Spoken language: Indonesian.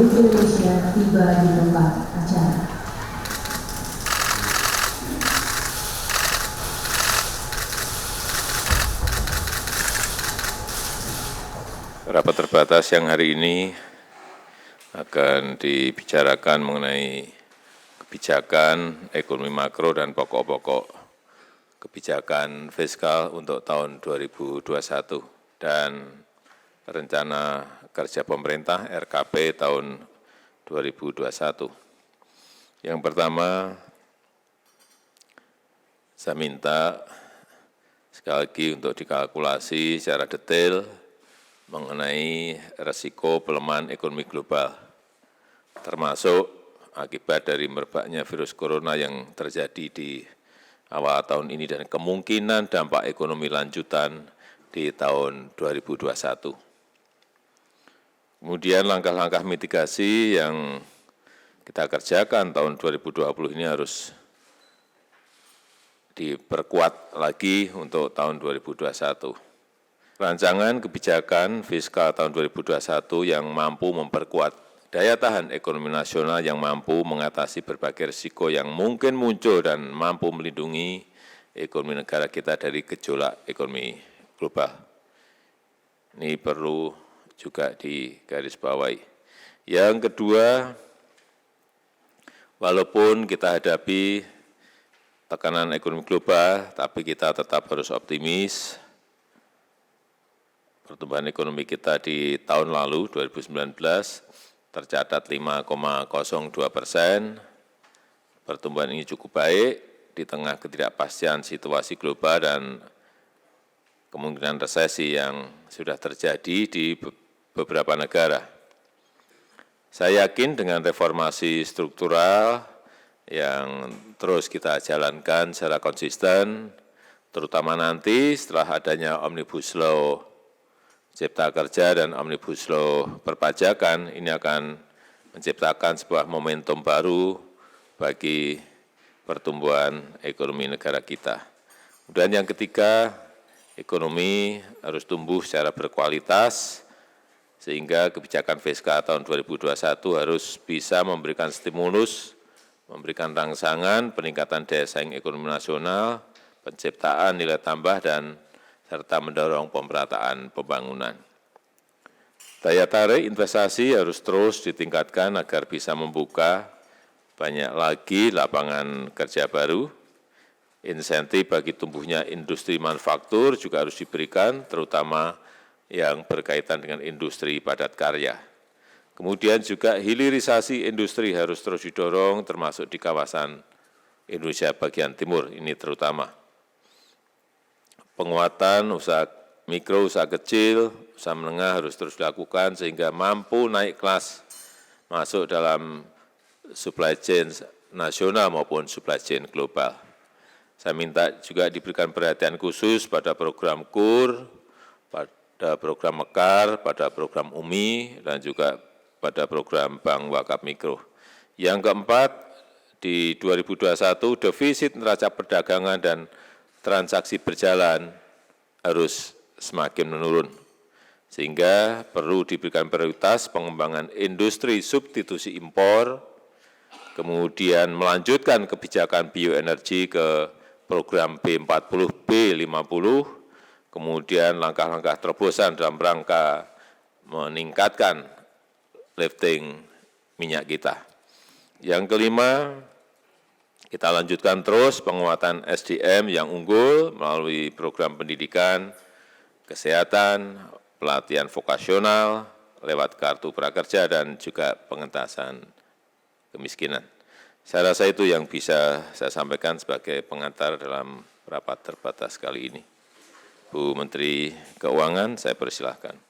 Republik Indonesia tiba di tempat acara. Rapat terbatas yang hari ini akan dibicarakan mengenai kebijakan ekonomi makro dan pokok-pokok kebijakan fiskal untuk tahun 2021 dan rencana kerja pemerintah RKP tahun 2021. Yang pertama, saya minta sekali lagi untuk dikalkulasi secara detail mengenai risiko pelemahan ekonomi global, termasuk akibat dari merebaknya virus corona yang terjadi di awal tahun ini dan kemungkinan dampak ekonomi lanjutan di tahun 2021. Kemudian langkah-langkah mitigasi yang kita kerjakan tahun 2020 ini harus diperkuat lagi untuk tahun 2021. Rancangan kebijakan fiskal tahun 2021 yang mampu memperkuat daya tahan ekonomi nasional yang mampu mengatasi berbagai risiko yang mungkin muncul dan mampu melindungi ekonomi negara kita dari gejolak ekonomi global. Ini perlu juga digarisbawahi. Yang kedua, walaupun kita hadapi tekanan ekonomi global, tapi kita tetap harus optimis. Pertumbuhan ekonomi kita di tahun lalu, 2019, tercatat 5,02%. Pertumbuhan ini cukup baik di tengah ketidakpastian situasi global dan kemungkinan resesi yang sudah terjadi di beberapa negara. Saya yakin dengan reformasi struktural yang terus kita jalankan secara konsisten, terutama nanti setelah adanya Omnibus Law Cipta Kerja dan Omnibus Law Perpajakan, ini akan menciptakan sebuah momentum baru bagi pertumbuhan ekonomi negara kita. Kemudian yang ketiga, ekonomi harus tumbuh secara berkualitas, sehingga kebijakan fiskal tahun 2021 harus bisa memberikan stimulus, memberikan rangsangan, peningkatan daya saing ekonomi nasional, penciptaan nilai tambah, dan serta mendorong pemerataan pembangunan. Daya tarik investasi harus terus ditingkatkan agar bisa membuka banyak lagi lapangan kerja baru. Insentif bagi tumbuhnya industri manufaktur juga harus diberikan, terutama yang berkaitan dengan industri padat karya. Kemudian juga hilirisasi industri harus terus didorong, termasuk di kawasan Indonesia bagian timur, ini terutama. Penguatan usaha mikro, usaha kecil, usaha menengah harus terus dilakukan sehingga mampu naik kelas masuk dalam supply chain nasional maupun supply chain global. Saya minta juga diberikan perhatian khusus pada program KUR, pada program Mekar, pada program UMI, dan juga pada program Bank Wakaf Mikro. Yang keempat, di 2021 defisit neraca perdagangan dan transaksi berjalan harus semakin menurun, sehingga perlu diberikan prioritas pengembangan industri substitusi impor, kemudian melanjutkan kebijakan bioenergi ke program B40, B50, kemudian langkah-langkah terobosan dalam rangka meningkatkan lifting minyak kita. Yang kelima, kita lanjutkan terus penguatan SDM yang unggul melalui program pendidikan, kesehatan, pelatihan vokasional, lewat kartu prakerja, dan juga pengentasan kemiskinan. Saya rasa itu yang bisa saya sampaikan sebagai pengantar dalam rapat terbatas kali ini. Bu Menteri Keuangan, saya persilahkan.